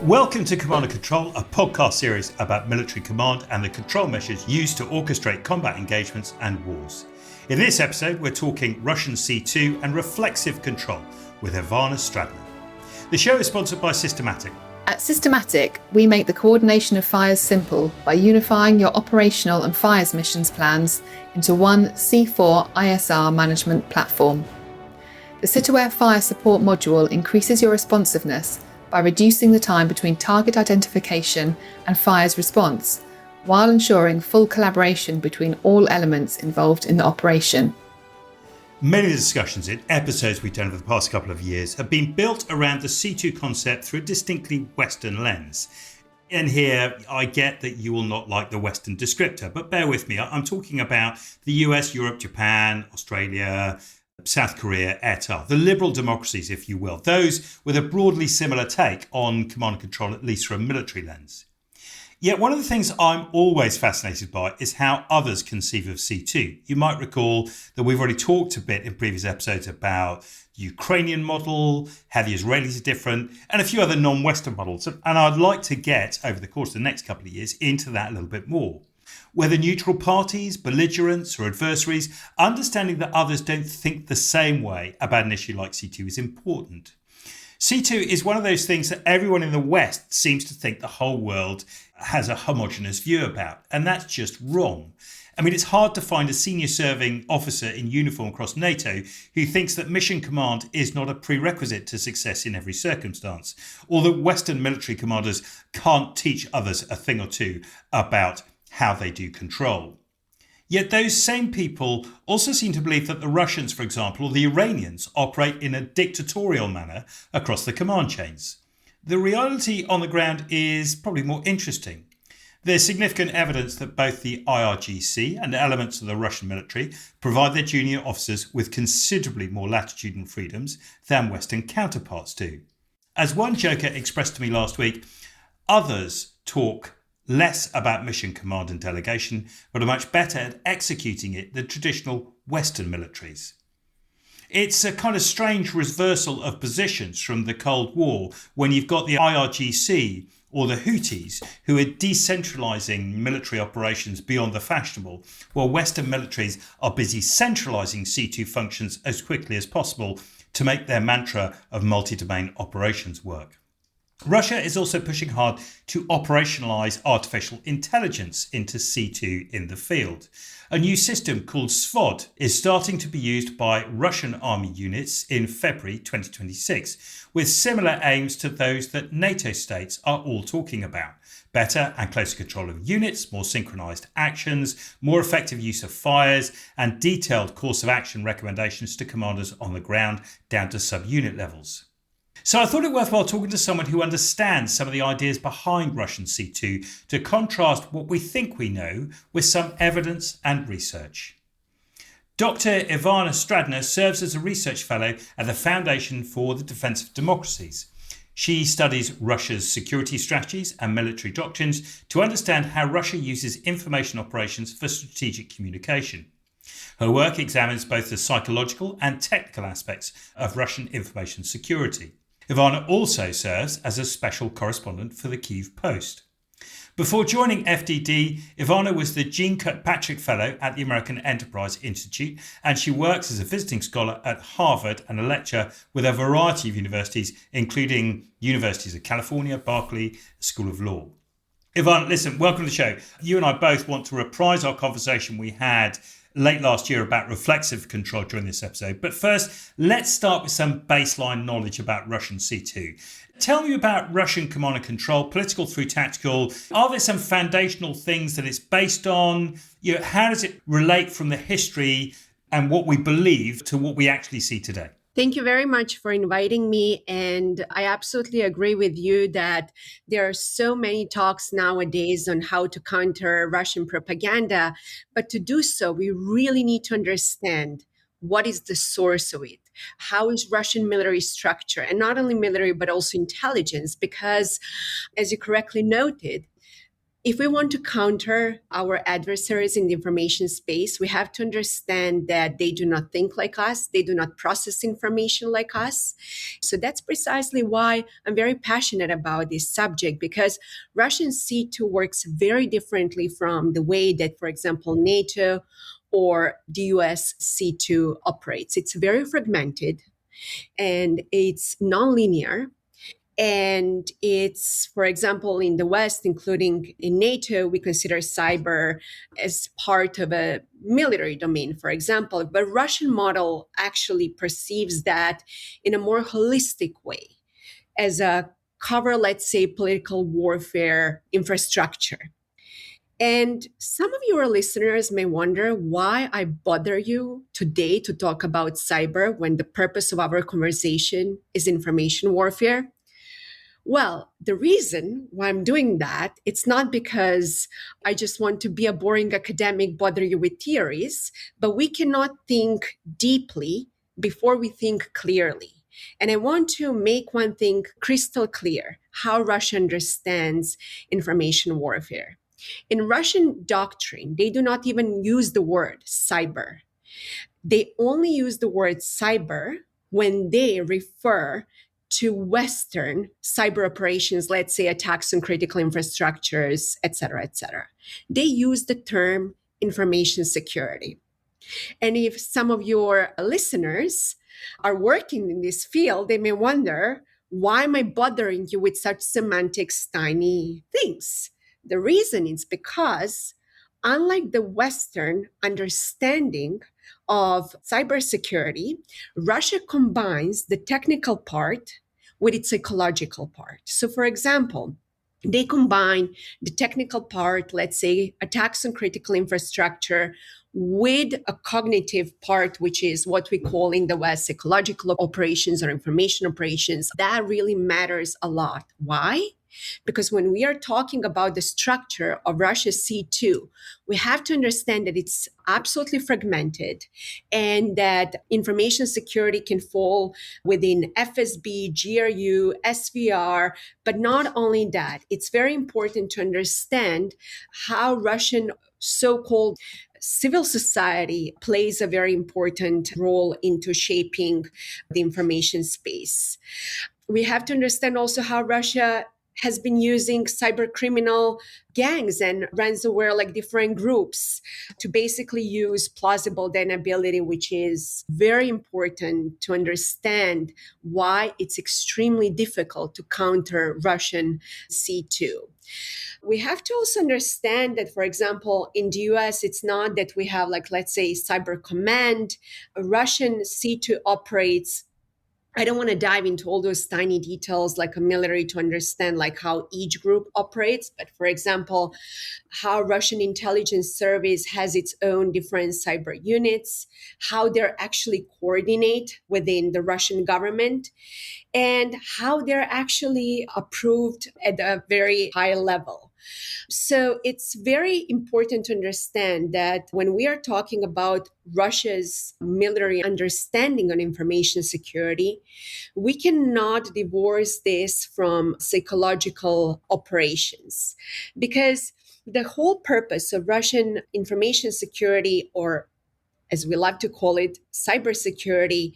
Welcome to Command and Control, a podcast series about military command and the control measures used to orchestrate combat engagements and wars. In this episode, we're talking Russian C2 and reflexive control with Ivana Stradner. The show is sponsored by Systematic. At Systematic, we make the coordination of fires simple by unifying your operational and fires missions plans into one C4 ISR management platform. The Sit-Aware Fire Support module increases your responsiveness by reducing the time between target identification and fire's response, while ensuring full collaboration between all elements involved in the operation. Many of the discussions in episodes we've done over the past couple of years have been built around the C2 concept through a distinctly Western lens. And here, I get that you will not like the Western descriptor, but bear with me. I'm talking about the US, Europe, Japan, Australia, South Korea, et al., the liberal democracies, if you will, those with a broadly similar take on command and control, at least from a military lens. Yet one of the things I'm always fascinated by is how others conceive of C2. You might recall that we've already talked a bit in previous episodes about the Ukrainian model, how the Israelis are different, and a few other non-Western models. And I'd like to get, over the course of the next couple of years, into that a little bit more. Whether neutral parties, belligerents or adversaries, understanding that others don't think the same way about an issue like C2 is important. C2 is one of those things that everyone in the West seems to think the whole world has a homogenous view about, and that's just wrong. I mean, it's hard to find a senior serving officer in uniform across NATO who thinks that mission command is not a prerequisite to success in every circumstance, or that Western military commanders can't teach others a thing or two about how they do control. Yet those same people also seem to believe that the Russians, for example, or the Iranians operate in a dictatorial manner across the command chains. The reality on the ground is probably more interesting. There's significant evidence that both the IRGC and elements of the Russian military provide their junior officers with considerably more latitude and freedoms than Western counterparts do. As one joker expressed to me last week, others talk less about mission command and delegation, but are much better at executing it than traditional Western militaries. It's a kind of strange reversal of positions from the Cold War when you've got the IRGC or the Houthis who are decentralising military operations beyond the fashionable, while Western militaries are busy centralising C2 functions as quickly as possible to make their mantra of multi-domain operations work. Russia is also pushing hard to operationalise artificial intelligence into C2 in the field. A new system called SVOD is starting to be used by Russian army units in February 2026, with similar aims to those that NATO states are all talking about. Better and closer control of units, more synchronised actions, more effective use of fires, and detailed course of action recommendations to commanders on the ground down to sub-unit levels. So I thought it worthwhile talking to someone who understands some of the ideas behind Russian C2 to contrast what we think we know with some evidence and research. Dr. Ivana Stradner serves as a research fellow at the Foundation for the Defence of Democracies. She studies Russia's security strategies and military doctrines to understand how Russia uses information operations for strategic communication. Her work examines both the psychological and technical aspects of Russian information security. Ivana also serves as a special correspondent for the Kyiv Post. Before joining FDD, Ivana was the Jean Kirkpatrick Fellow at the American Enterprise Institute, and she works as a visiting scholar at Harvard and a lecturer with a variety of universities, including universities of California, Berkeley School of Law. Ivana, listen, welcome to the show. You and I both want to reprise our conversation we had late last year about reflexive control during this episode. But first, let's start with some baseline knowledge about Russian C2. Tell me about Russian command and control, political through tactical. Are there some foundational things that it's based on? How does it relate from the history and what we believe to what we actually see today? Thank you very much for inviting me. And I absolutely agree with you that there are so many talks nowadays on how to counter Russian propaganda. But to do so, we really need to understand what is the source of it. How is Russian military structure, and not only military, but also intelligence? Because as you correctly noted, If we want to counter our adversaries in the information space, we have to understand that they do not think like us, they do not process information like us. So that's precisely why I'm very passionate about this subject, because Russian C2 works very differently from the way that, for example, NATO or the US C2 operates. It's very fragmented and it's nonlinear. And it's, for example, in the West, including in NATO, we consider cyber as part of a military domain, for example. But Russian model actually perceives that in a more holistic way as a cover, let's say, political warfare infrastructure. And some of your listeners may wonder why I bother you today to talk about cyber when the purpose of our conversation is information warfare. Well, the reason why I'm doing that, it's not because I just want to be a boring academic, bother you with theories, but we cannot think deeply before we think clearly. And I want to make one thing crystal clear: how Russia understands information warfare. In Russian doctrine, they do not even use the word cyber. They only use the word cyber when they refer to Western cyber operations, let's say attacks on critical infrastructures, et cetera, et cetera. They use the term information security. And if some of your listeners are working in this field, they may wonder, why am I bothering you with such semantics, tiny things? The reason is because, unlike the Western understanding of cybersecurity, Russia combines the technical part with its psychological part. So, for example, they combine the technical part, let's say attacks on critical infrastructure, with a cognitive part, which is what we call in the West psychological operations or information operations. That really matters a lot. Why? Because when we are talking about the structure of Russia's C2, we have to understand that it's absolutely fragmented and that information security can fall within FSB, GRU, SVR. But not only that, it's very important to understand how Russian so-called civil society plays a very important role into shaping the information space. We have to understand also how Russia has been using cyber criminal gangs and ransomware, like different groups, to basically use plausible deniability, which is very important to understand why it's extremely difficult to counter Russian C2. We have to also understand that, for example, in the US, it's not that we have, like, let's say, Cyber Command. A Russian C2 operates. I don't want to dive into all those tiny details like a military to understand like how each group operates. But for example, how Russian intelligence service has its own different cyber units, how they're actually coordinate within the Russian government, and how they're actually approved at a very high level. So it's very important to understand that when we are talking about Russia's military understanding on information security, we cannot divorce this from psychological operations, because the whole purpose of Russian information security, or as we like to call it, cybersecurity,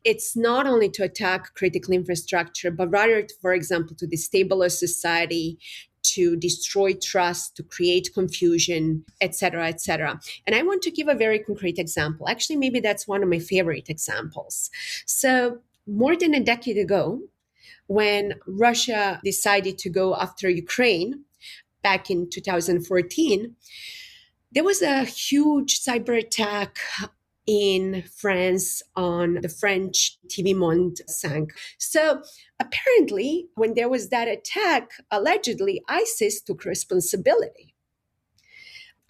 it's not only to attack critical infrastructure, but rather, for example, to destabilize society, to destroy trust, to create confusion, et cetera, et cetera. And I want to give a very concrete example. Actually, maybe that's one of my favorite examples. So more than a decade ago, when Russia decided to go after Ukraine back in 2014, there was a huge cyber attack in France on the French TV Monde 5. So apparently, when there was that attack, allegedly, ISIS took responsibility.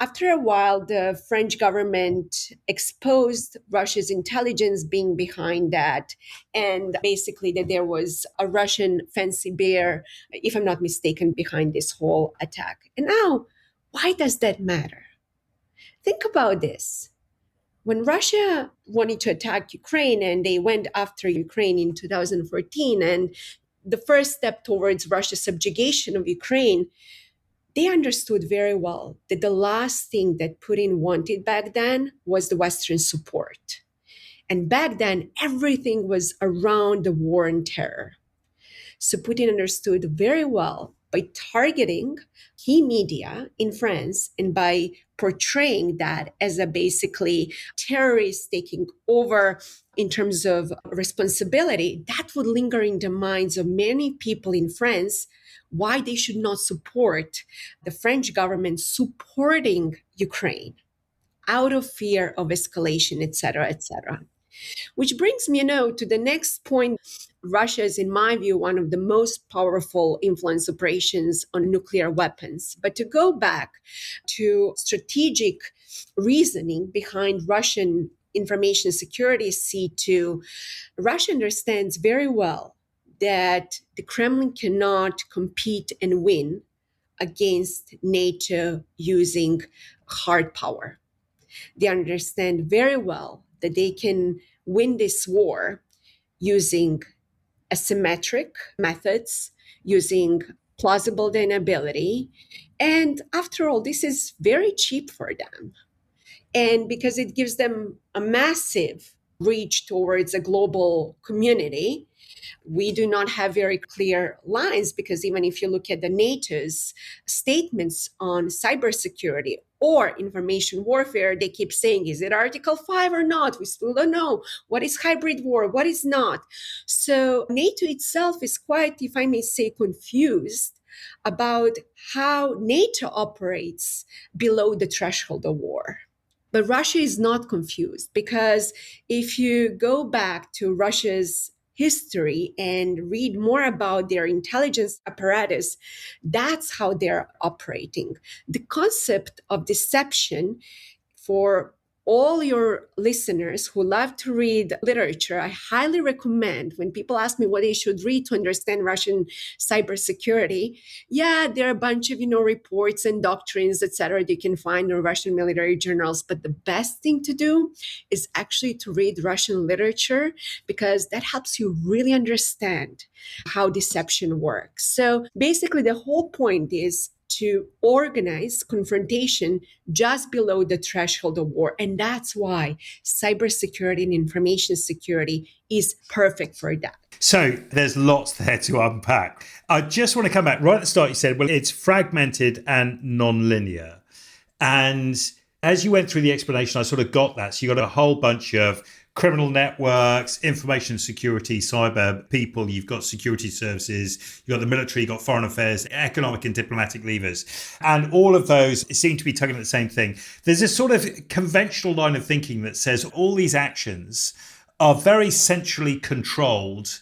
After a while, the French government exposed Russia's intelligence being behind that, and basically that there was a Russian fancy bear, if I'm not mistaken, behind this whole attack. And now, why does that matter? Think about this. When Russia wanted to attack Ukraine and they went after Ukraine in 2014, and the first step towards Russia's subjugation of Ukraine, They understood very well that the last thing that Putin wanted back then was the Western support. And back then, everything was around the war and terror. So Putin understood very well by targeting key media in France and by portraying that as a basically terrorist taking over in terms of responsibility, that would linger in the minds of many people in France why they should not support the French government supporting Ukraine out of fear of escalation, et cetera, et cetera. Which brings me, to the next point. Russia is, in my view, one of the most powerful influence operations on nuclear weapons. But to go back to strategic reasoning behind Russian information security C2, Russia understands very well that the Kremlin cannot compete and win against NATO using hard power. They understand very well that they can win this war using asymmetric methods, using plausible deniability. And after all, this is very cheap for them. And because it gives them a massive reach towards a global community, we do not have very clear lines, because even if you look at the NATO's statements on cybersecurity or information warfare, they keep saying, is it Article 5 or not? We still don't know. What is hybrid war? What is not? So NATO itself is quite, if I may say, confused about how NATO operates below the threshold of war. But Russia is not confused, because if you go back to Russia's history and read more about their intelligence apparatus, that's how they're operating. The concept of deception, for all your listeners who love to read literature, I highly recommend, when people ask me what they should read to understand Russian cybersecurity, there are a bunch of, reports and doctrines, etc., you can find in Russian military journals. But the best thing to do is actually to read Russian literature, because that helps you really understand how deception works. So basically, the whole point is to organize confrontation just below the threshold of war. And that's why cybersecurity and information security is perfect for that. So there's lots there to unpack. I just want to come back right at the start. You said, well, it's fragmented and non-linear. And as you went through the explanation, I sort of got that. So you got a whole bunch of criminal networks, information security, cyber people, you've got security services, you've got the military, you've got foreign affairs, economic and diplomatic levers. And all of those seem to be tugging at the same thing. There's this sort of conventional line of thinking that says all these actions are very centrally controlled,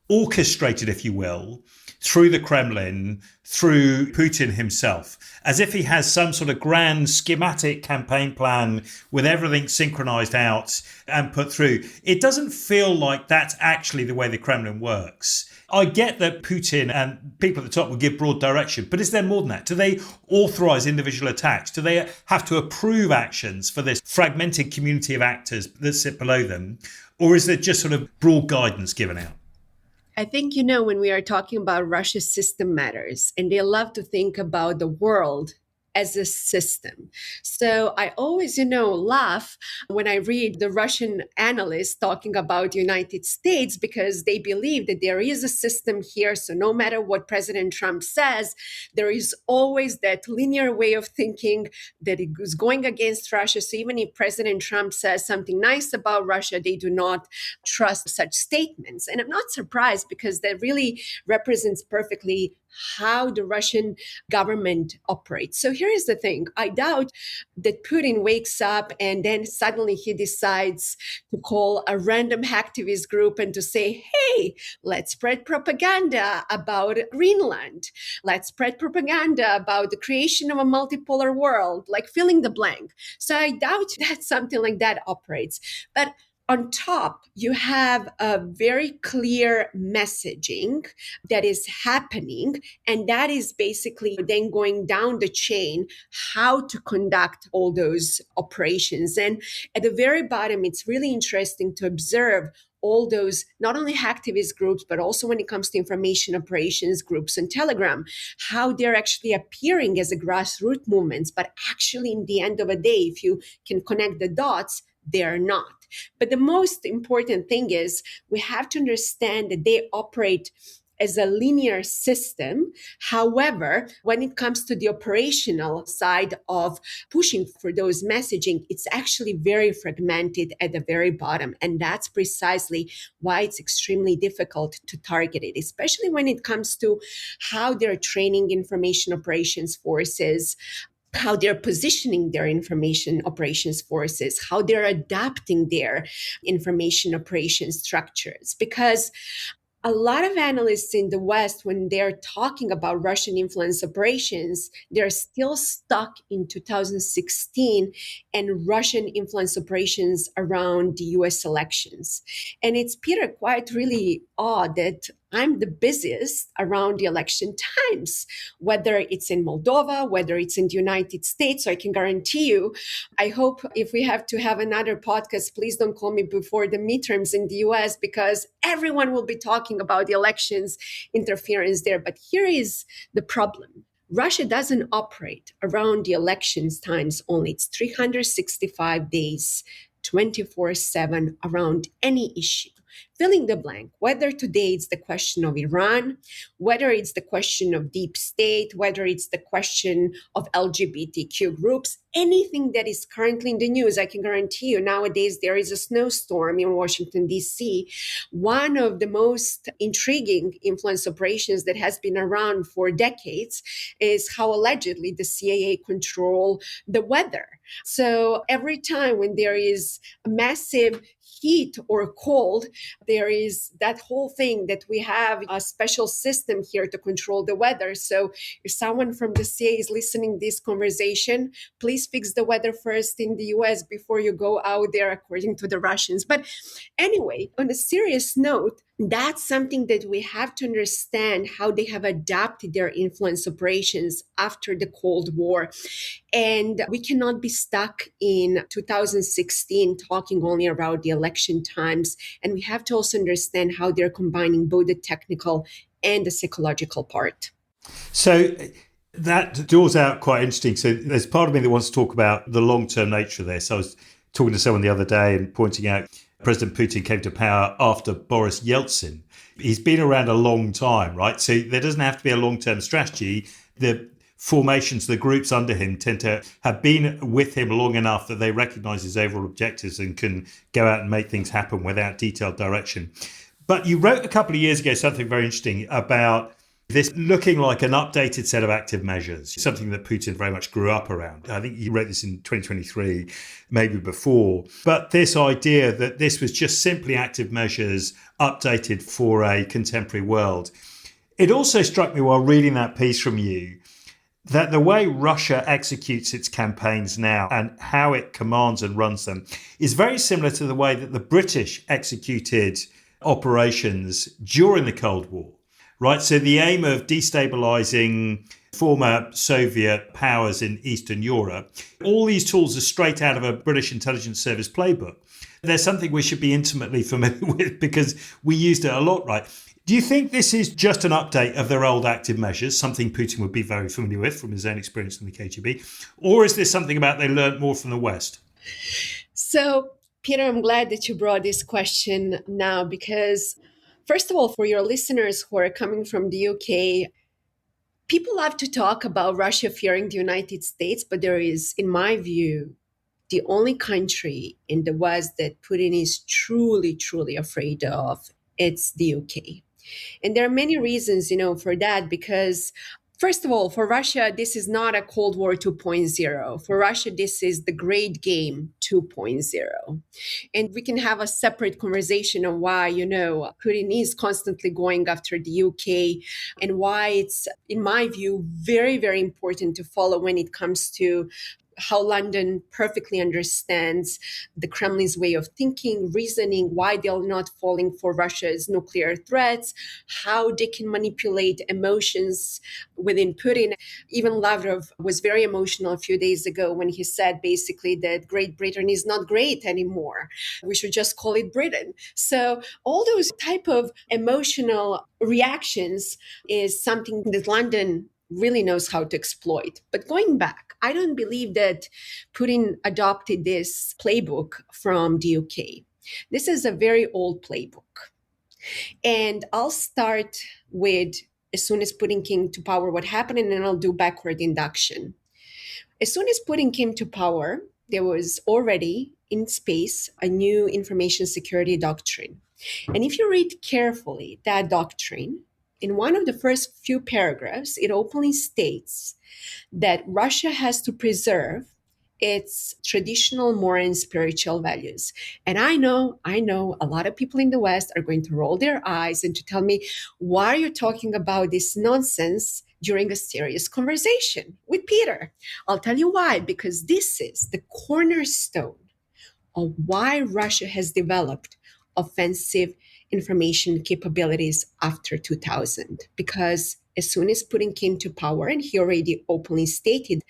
orchestrated, if you will, through the Kremlin, through Putin himself, as if he has some sort of grand schematic campaign plan with everything synchronized out and put through. It doesn't feel like that's actually the way the Kremlin works. I get that Putin and people at the top will give broad direction, but is there more than that? Do they authorize individual attacks? Do they have to approve actions for this fragmented community of actors that sit below them? Or is there just sort of broad guidance given out? I think, when we are talking about Russia's system matters, and they love to think about the world as a system. So I always, laugh when I read the Russian analysts talking about the United States, because they believe that there is a system here. So no matter what President Trump says, there is always that linear way of thinking that it is going against Russia. So even if President Trump says something nice about Russia, they do not trust such statements. And I'm not surprised, because that really represents perfectly how the Russian government operates. So here is the thing. I doubt that Putin wakes up and then suddenly he decides to call a random hacktivist group and to say, hey, let's spread propaganda about Greenland. Let's spread propaganda about the creation of a multipolar world, like filling the blank. So I doubt that something like that operates. But on top, you have a very clear messaging that is happening, and that is basically then going down the chain how to conduct all those operations. And at the very bottom, it's really interesting to observe all those not only hacktivist groups, but also when it comes to information operations groups on Telegram, how they're actually appearing as a grassroots movements, but actually in the end of the day, if you can connect the dots, they're not. But the most important thing is we have to understand that they operate as a linear system. However, when it comes to the operational side of pushing for those messaging, it's actually very fragmented at the very bottom. And that's precisely why it's extremely difficult to target it, especially when it comes to how they're training information operations forces, how they're positioning their information operations forces, how they're adapting their information operations structures. Because a lot of analysts in the West, when they're talking about Russian influence operations, they're still stuck in 2016 and Russian influence operations around the US elections. And it's, Peter, quite really odd that I'm the busiest around the election times, whether it's in Moldova, whether it's in the United States. So I can guarantee you, I hope if we have to have another podcast, please don't call me before the midterms in the US, because everyone will be talking about the elections interference there. But here is the problem. Russia doesn't operate around the elections times only. It's 365 days, 24/7 around any issue. Filling the blank, whether today it's the question of Iran, whether it's the question of deep state, whether it's the question of LGBTQ groups, anything that is currently in the news, I can guarantee you nowadays there is a snowstorm in Washington, D.C. One of the most intriguing influence operations that has been around for decades is how allegedly the CIA control the weather. So every time when there is a massive heat or cold, there is that whole thing that we have a special system here to control the weather. So if someone from the CIA is listening to this conversation, please fix the weather first in the US before you go out there, according to the Russians. But anyway, on a serious note, that's something that we have to understand how they have adapted their influence operations after the Cold War. And we cannot be stuck in 2016 talking only about the election times. And we have to also understand how they're combining both the technical and the psychological part. So that draws out quite interesting. So there's part of me that wants to talk about the long-term nature of this. I was talking to someone the other day and pointing out President Putin came to power after Boris Yeltsin. He's been around a long time, right? So there doesn't have to be a long-term strategy. The formations, the groups under him tend to have been with him long enough that they recognize his overall objectives and can go out and make things happen without detailed direction. But you wrote a couple of years ago something very interesting about this looking like an updated set of active measures, something that Putin very much grew up around. I think you wrote this in 2023, maybe before. But this idea that this was just simply active measures updated for a contemporary world. It also struck me while reading that piece from you that the way Russia executes its campaigns now and how it commands and runs them is very similar to the way that the British executed operations during the Cold War. Right, so the aim of destabilizing former Soviet powers in Eastern Europe, all these tools are straight out of a British intelligence service playbook. There's something we should be intimately familiar with because we used it a lot, right? Do you think this is just an update of their old active measures, something Putin would be very familiar with from his own experience in the KGB? Or is this something about they learned more from the West? So, Peter, I'm glad that you brought this question now because first of all, for your listeners who are coming from the UK, people love to talk about Russia fearing the United States, but there is, in my view, the only country in the West that Putin is truly, truly afraid of, it's the UK. And there are many reasons, for that, because first of all, for Russia, this is not a Cold War 2.0. For Russia, this is the Great Game 2.0. And we can have a separate conversation on why, Putin is constantly going after the UK and why it's, in my view, very, very important to follow when it comes to how London perfectly understands the Kremlin's way of thinking, reasoning, why they're not falling for Russia's nuclear threats, how they can manipulate emotions within Putin. Even Lavrov was very emotional a few days ago when he said basically that Great Britain is not great anymore. We should just call it Britain. So all those type of emotional reactions is something that London really knows how to exploit. But going back, I don't believe that Putin adopted this playbook from the UK. This is a very old playbook. And I'll start with as soon as Putin came to power, what happened, and then I'll do backward induction. As soon as Putin came to power, there was already in space a new information security doctrine. And if you read carefully that doctrine, in one of the first few paragraphs, it openly states that Russia has to preserve its traditional moral and spiritual values. And I know a lot of people in the West are going to roll their eyes and to tell me, why are you talking about this nonsense during a serious conversation with Peter? I'll tell you why, because this is the cornerstone of why Russia has developed offensive information capabilities after 2000. Because as soon as Putin came to power, and he already openly stated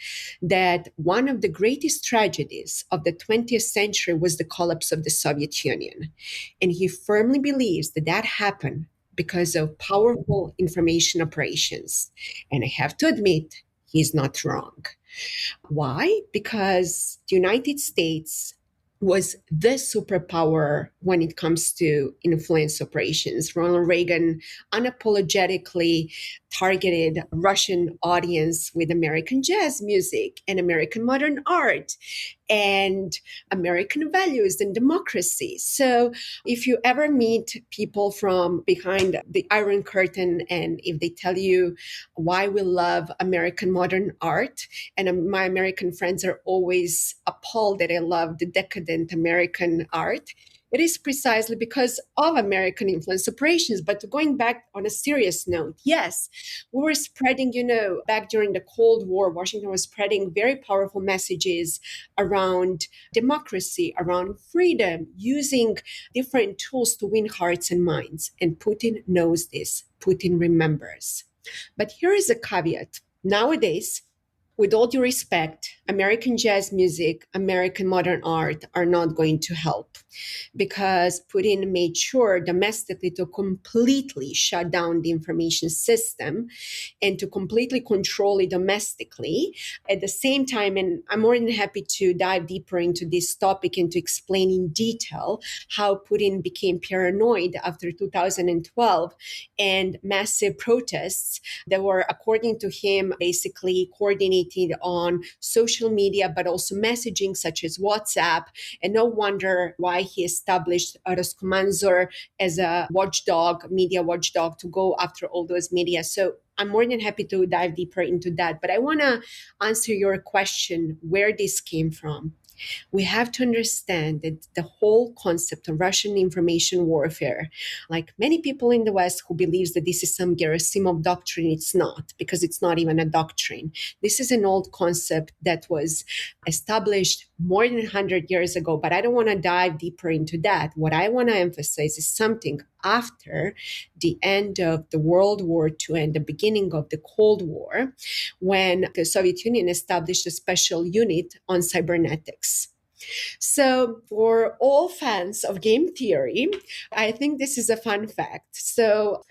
that one of the greatest tragedies of the 20th century was the collapse of the Soviet Union. And he firmly believes that that happened because of powerful information operations. And I have to admit, he's not wrong. Why? Because the United States was the superpower when it comes to influence operations. Ronald Reagan unapologetically targeted Russian audience with American jazz music and American modern art and American values and democracy. So if you ever meet people from behind the Iron Curtain, and if they tell you why we love American modern art, and my American friends are always appalled that I love the decadent American art, it is precisely because of American influence operations. But going back on a serious note, yes, we were spreading, back during the Cold War, Washington was spreading very powerful messages around democracy, around freedom, using different tools to win hearts and minds. And Putin knows this. Putin remembers. But here is a caveat. Nowadays, with all due respect, American jazz music, American modern art are not going to help, because Putin made sure domestically to completely shut down the information system and to completely control it domestically. At the same time, and I'm more than happy to dive deeper into this topic and to explain in detail how Putin became paranoid after 2012 and massive protests that were, according to him, basically coordinated on social media, but also messaging such as WhatsApp. And no wonder why he established Roskomnadzor as a watchdog, media watchdog, to go after all those media. So I'm more than happy to dive deeper into that. But I want to answer your question, where this came from. We have to understand that the whole concept of Russian information warfare, like many people in the West who believes that this is some Gerasimov doctrine, it's not, because it's not even a doctrine. This is an old concept that was established more than 100 years ago, but I don't want to dive deeper into that. What I want to emphasize is something after the end of the World War II and the beginning of the Cold War, when the Soviet Union established a special unit on cybernetics. So for all fans of game theory, I think this is a fun fact. So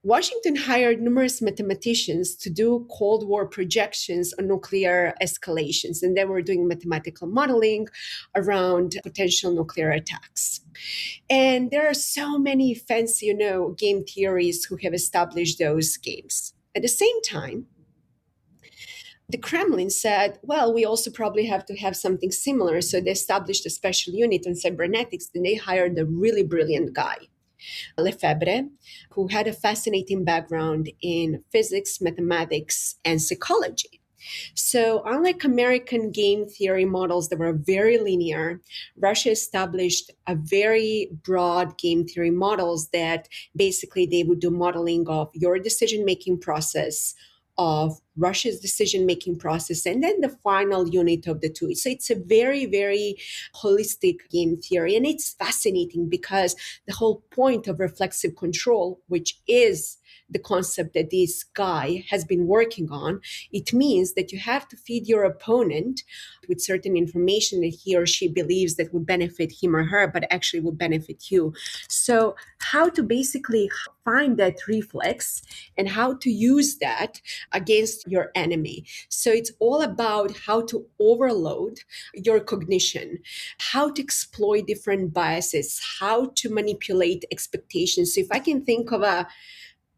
Washington hired numerous mathematicians to do Cold War projections on nuclear escalations, and they were doing mathematical modeling around potential nuclear attacks. And there are so many fancy, game theories who have established those games. At the same time, the Kremlin said, well, we also probably have to have something similar. So they established a special unit on cybernetics, and they hired a really brilliant guy, Lefebvre, who had a fascinating background in physics, mathematics, and psychology. So unlike American game theory models that were very linear, Russia established a very broad game theory models that basically they would do modeling of your decision-making process, of Russia's decision-making process, and then the final unit of the two. So it's a very, very holistic game theory. And it's fascinating because the whole point of reflexive control, which is the concept that this guy has been working on, it means that you have to feed your opponent with certain information that he or she believes that would benefit him or her, but actually would benefit you. So how to basically find that reflex and how to use that against your enemy. So it's all about how to overload your cognition, how to exploit different biases, how to manipulate expectations. So if I can think of a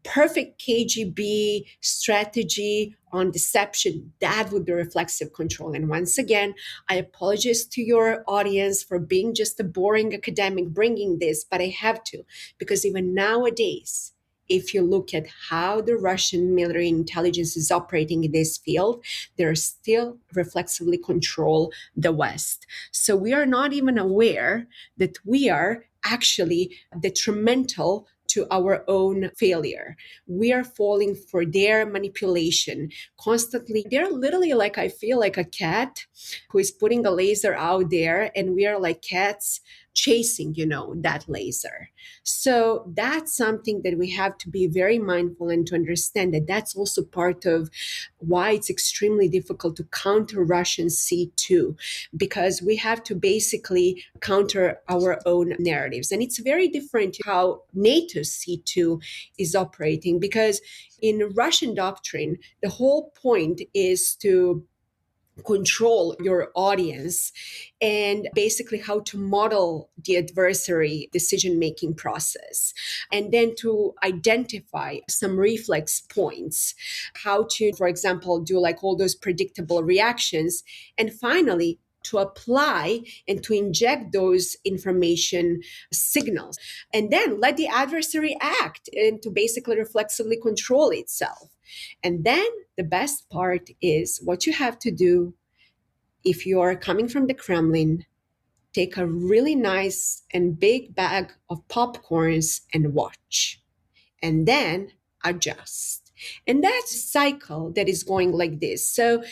perfect KGB strategy on deception, that would be reflexive control. And once again, I apologize to your audience for being just a boring academic bringing this, but I have to, because even nowadays, if you look at how the Russian military intelligence is operating in this field, they still reflexively control the West. So we are not even aware that we are actually detrimental to our own failure. We are falling for their manipulation constantly. They're literally like, I feel like a cat who is putting a laser out there, and we are like cats chasing, that laser. So that's something that we have to be very mindful and to understand that that's also part of why it's extremely difficult to counter Russian C2, because we have to basically counter our own narratives. And it's very different how NATO's C2 is operating, because in Russian doctrine, the whole point is to control your audience and basically how to model the adversary decision-making process, and then to identify some reflex points, how to, for example, do like all those predictable reactions, and finally to apply and to inject those information signals, and then let the adversary act and to basically reflexively control itself. And then the best part is what you have to do if you are coming from the Kremlin. Take a really nice and big bag of popcorns and watch, and then adjust. And that's a cycle that is going like this. So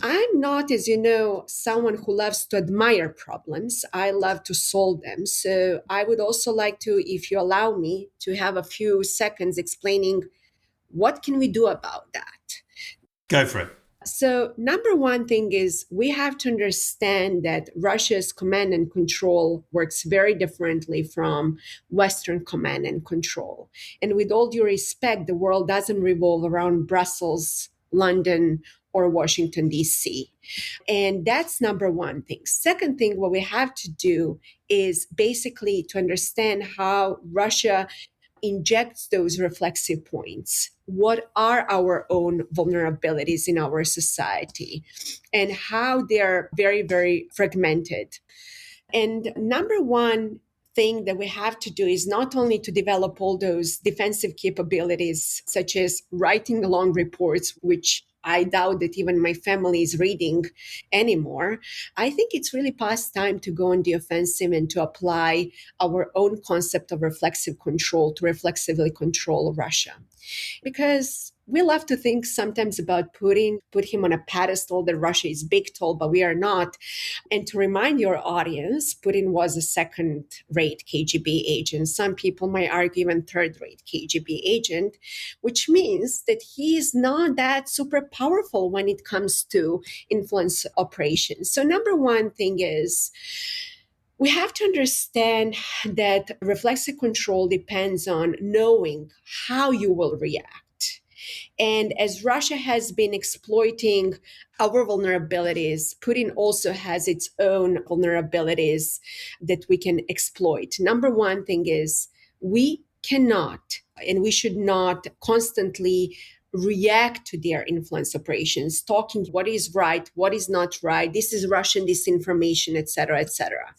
I'm not, as you know, someone who loves to admire problems. I love to solve them. So I would also like to, if you allow me, to have a few seconds explaining what can we do about that. Go for it. So, number one thing is we have to understand that Russia's command and control works very differently from Western command and control. And with all due respect, the world doesn't revolve around Brussels, London, or Washington, D.C. And that's number one thing. Second thing, what we have to do is basically to understand how Russia injects those reflexive points. What are our own vulnerabilities in our society and how they're very, very fragmented? And number one thing that we have to do is not only to develop all those defensive capabilities, such as writing long reports, which I doubt that even my family is reading anymore. I think it's really past time to go on the offensive and to apply our own concept of reflexive control to reflexively control Russia. Because we love to think sometimes about put him on a pedestal that Russia is big, tall, but we are not. And to remind your audience, Putin was a second-rate KGB agent. Some people might argue even third-rate KGB agent, which means that he is not that super powerful when it comes to influence operations. So number one thing is we have to understand that reflexive control depends on knowing how you will react. And as Russia has been exploiting our vulnerabilities, Putin also has its own vulnerabilities that we can exploit. Number one thing is we cannot and we should not constantly react to their influence operations, talking what is right, what is not right, this is Russian disinformation, etc., etc.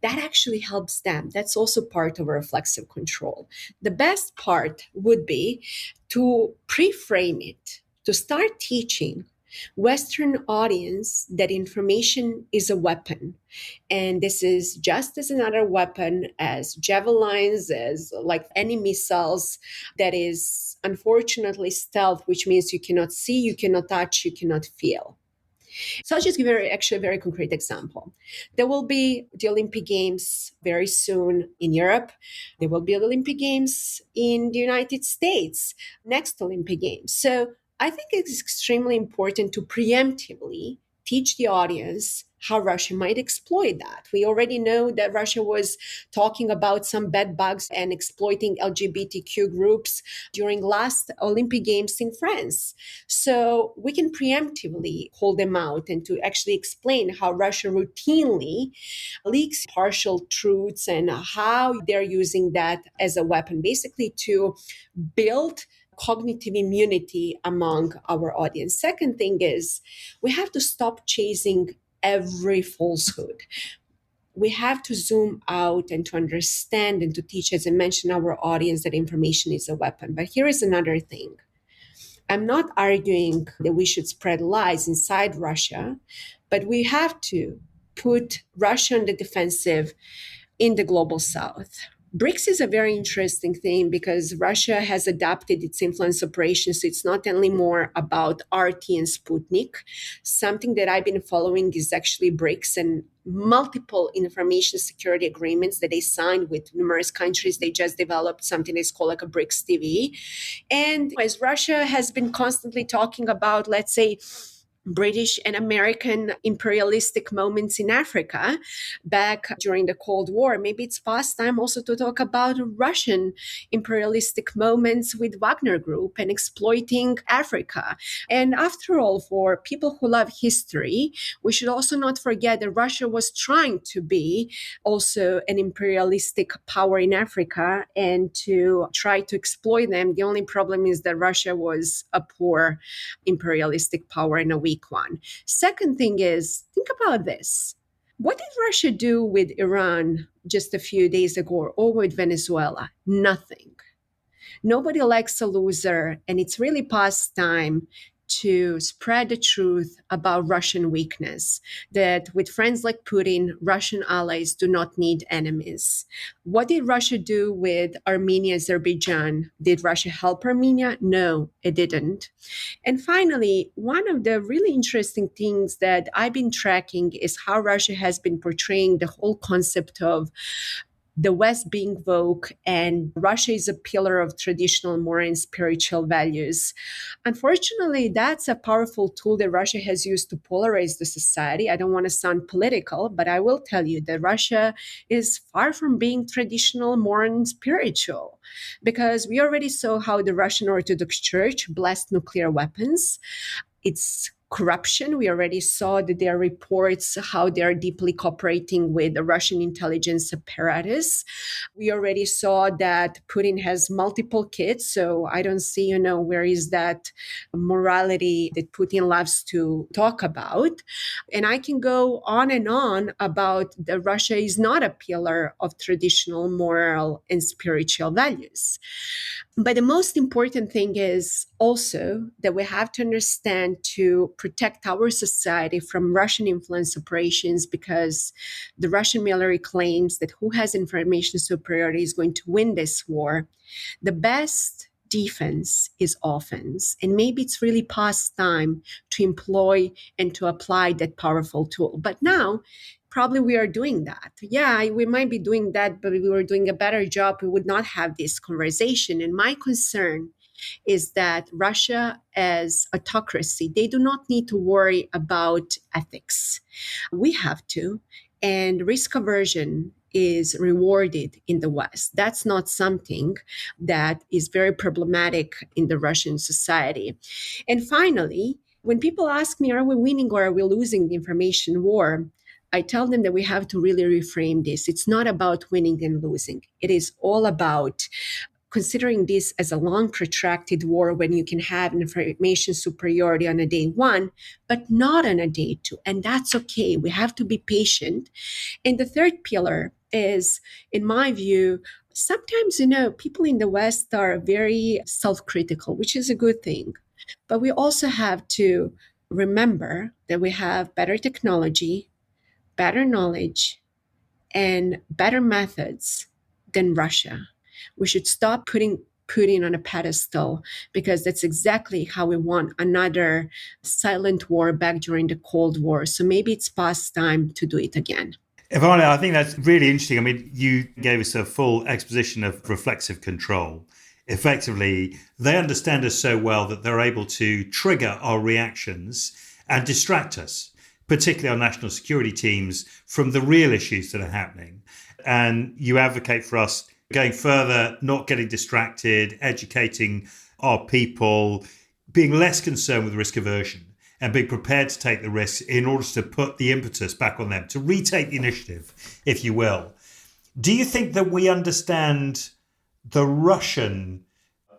That actually helps them. That's also part of a reflexive control. The best part would be to pre-frame it, to start teaching Western audience that information is a weapon. And this is just as another weapon as javelins, as like any missiles that is unfortunately stealth, which means you cannot see, you cannot touch, you cannot feel. So I'll just give you actually a very concrete example. There will be the Olympic Games very soon in Europe. There will be the Olympic Games in the United States, next Olympic Games. So I think it's extremely important to preemptively teach the audience how Russia might exploit that. We already know that Russia was talking about some bed bugs and exploiting LGBTQ groups during last Olympic Games in France. So we can preemptively hold them out and to actually explain how Russia routinely leaks partial truths and how they're using that as a weapon, basically to build cognitive immunity among our audience. Second thing is we have to stop chasing every falsehood. We have to zoom out and to understand and to teach, as I mentioned, our audience that information is a weapon. But here is another thing. I'm not arguing that we should spread lies inside Russia, but we have to put Russia on the defensive in the global south. BRICS is a very interesting thing because Russia has adapted its influence operations. So it's not only more about RT and Sputnik. Something that I've been following is actually BRICS and multiple information security agreements that they signed with numerous countries. They just developed something that's called like a BRICS TV. And as Russia has been constantly talking about, let's say, British and American imperialistic moments in Africa back during the Cold War. Maybe it's past time also to talk about Russian imperialistic moments with Wagner Group and exploiting Africa. And after all, for people who love history, we should also not forget that Russia was trying to be also an imperialistic power in Africa and to try to exploit them. The only problem is that Russia was a poor imperialistic power and a weak one. Second thing is, think about this. What did Russia do with Iran just a few days ago or with Venezuela? Nothing. Nobody likes a loser, and it's really past time to spread the truth about Russian weakness, that with friends like Putin, Russian allies do not need enemies. What did Russia do with Armenia, Azerbaijan? Did Russia help Armenia? No, it didn't. And finally, one of the really interesting things that I've been tracking is how Russia has been portraying the whole concept of the West being woke and Russia is a pillar of traditional moral and spiritual values. Unfortunately, that's a powerful tool that Russia has used to polarize the society. I don't want to sound political, but I will tell you that Russia is far from being traditional, moral, and spiritual, because we already saw how the Russian Orthodox Church blessed nuclear weapons. It's corruption. We already saw that there are reports how they are deeply cooperating with the Russian intelligence apparatus. We already saw that Putin has multiple kids. So I don't see, where is that morality that Putin loves to talk about. And I can go on and on about that Russia is not a pillar of traditional moral and spiritual values. But the most important thing is also that we have to understand to protect our society from Russian influence operations, because the Russian military claims that who has information superiority is going to win this war. The best defense is offense. And maybe it's really past time to employ and to apply that powerful tool. But now, probably we are doing that. Yeah, we might be doing that, but if we were doing a better job, we would not have this conversation. And my concern is that Russia as autocracy, they do not need to worry about ethics. We have to. And risk aversion is rewarded in the West. That's not something that is very problematic in the Russian society. And finally, when people ask me, are we winning or are we losing the information war? I tell them that we have to really reframe this. It's not about winning and losing. It is all about considering this as a long protracted war when you can have information superiority on a day one, but not on a day two. And that's okay. We have to be patient. And the third pillar is, in my view, sometimes, people in the West are very self-critical, which is a good thing. But we also have to remember that we have better technology, better knowledge, and better methods than Russia. We should stop putting Putin on a pedestal, because that's exactly how we want another silent war back during the Cold War. So maybe it's past time to do it again. Ivana, I think that's really interesting. I mean, you gave us a full exposition of reflexive control. Effectively, they understand us so well that they're able to trigger our reactions and distract us, particularly our national security teams, from the real issues that are happening. And you advocate for us going further, not getting distracted, educating our people, being less concerned with risk aversion and being prepared to take the risks in order to put the impetus back on them, to retake the initiative, if you will. Do you think that we understand the Russian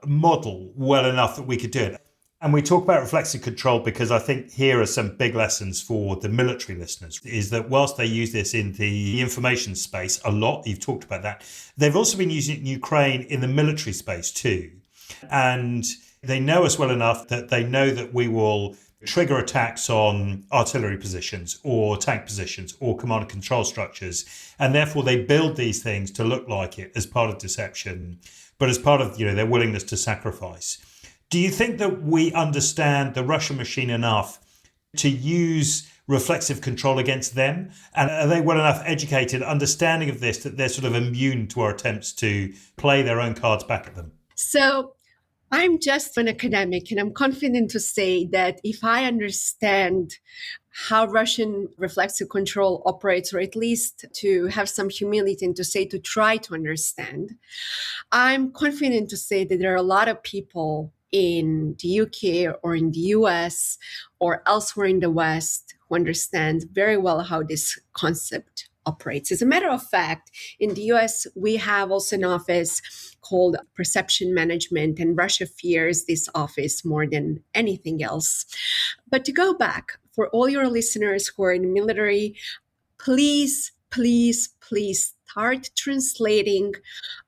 model well enough that we could do it? And we talk about reflexive control because I think here are some big lessons for the military listeners, is that whilst they use this in the information space a lot, you've talked about that, they've also been using it in Ukraine in the military space too. And they know us well enough that they know that we will trigger attacks on artillery positions or tank positions or command and control structures. And therefore they build these things to look like it as part of deception, but as part of, their willingness to sacrifice. Do you think that we understand the Russian machine enough to use reflexive control against them? And are they well enough educated, understanding of this, that they're sort of immune to our attempts to play their own cards back at them? So I'm just an academic, and I'm confident to say that if I understand how Russian reflexive control operates, or at least to have some humility and to try to understand, I'm confident to say that there are a lot of people in the UK or in the US or elsewhere in the West who understand very well how this concept operates. As a matter of fact, in the US, we have also an office called Perception Management, and Russia fears this office more than anything else. But to go back, for all your listeners who are in the military, please, please, please start translating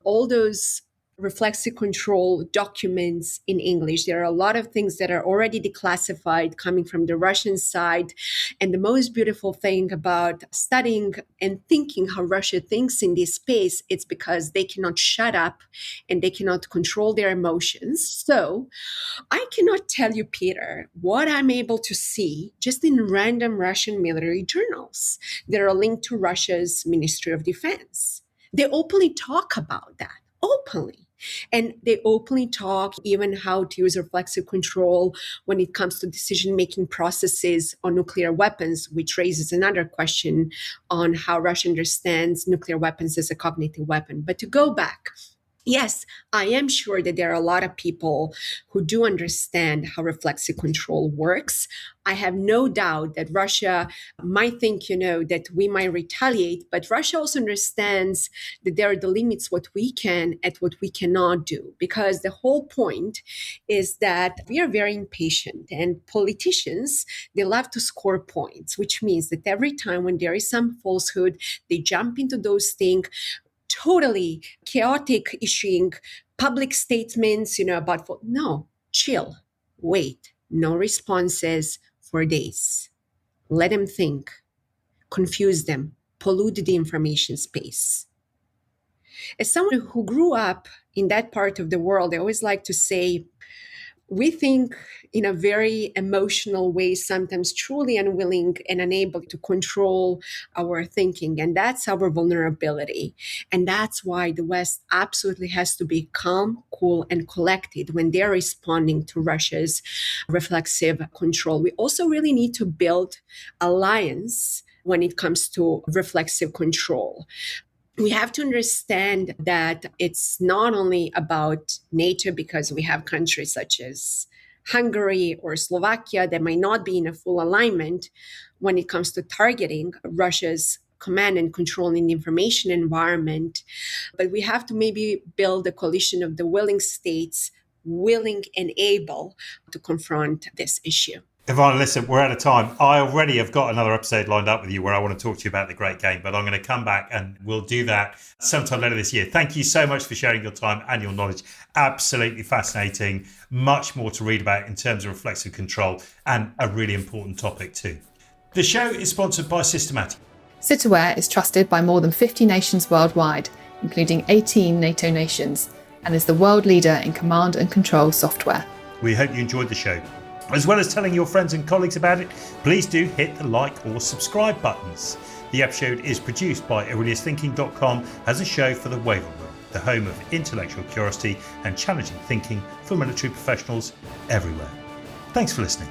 all those reflexive control documents in English. There are a lot of things that are already declassified coming from the Russian side. And the most beautiful thing about studying and thinking how Russia thinks in this space, it's because they cannot shut up and they cannot control their emotions. So I cannot tell you, Peter, what I'm able to see just in random Russian military journals that are linked to Russia's Ministry of Defense. They openly talk about that, openly. And they openly talk even how to use reflexive control when it comes to decision-making processes on nuclear weapons, which raises another question on how Russia understands nuclear weapons as a cognitive weapon. But to go back, yes, I am sure that there are a lot of people who do understand how reflexive control works. I have no doubt that Russia might think, that we might retaliate, but Russia also understands that there are the limits what we can and what we cannot do, because the whole point is that we are very impatient, and politicians, they love to score points, which means that every time when there is some falsehood, they jump into those things, totally chaotic, issuing public statements, about, no, chill, wait, no responses for days. Let them think, confuse them, pollute the information space. As someone who grew up in that part of the world, I always like to say, we think in a very emotional way, sometimes truly unwilling and unable to control our thinking. And that's our vulnerability. And that's why the West absolutely has to be calm, cool, and collected when they're responding to Russia's reflexive control. We also really need to build alliance when it comes to reflexive control. We have to understand that it's not only about NATO, because we have countries such as Hungary or Slovakia that might not be in a full alignment when it comes to targeting Russia's command and control in the information environment. But we have to maybe build a coalition of the willing states, willing and able to confront this issue. Ivana, listen, we're out of time. I already have got another episode lined up with you where I want to talk to you about the great game, but I'm going to come back and we'll do that sometime later this year. Thank you so much for sharing your time and your knowledge. Absolutely fascinating. Much more to read about in terms of reflexive control, and a really important topic too. The show is sponsored by Systematic. Citaware is trusted by more than 50 nations worldwide, including 18 NATO nations, and is the world leader in command and control software. We hope you enjoyed the show. As well as telling your friends and colleagues about it, please do hit the like or subscribe buttons. The episode is produced by AureliusThinking.com as a show for the Waiver Room, the home of intellectual curiosity and challenging thinking for military professionals everywhere. Thanks for listening.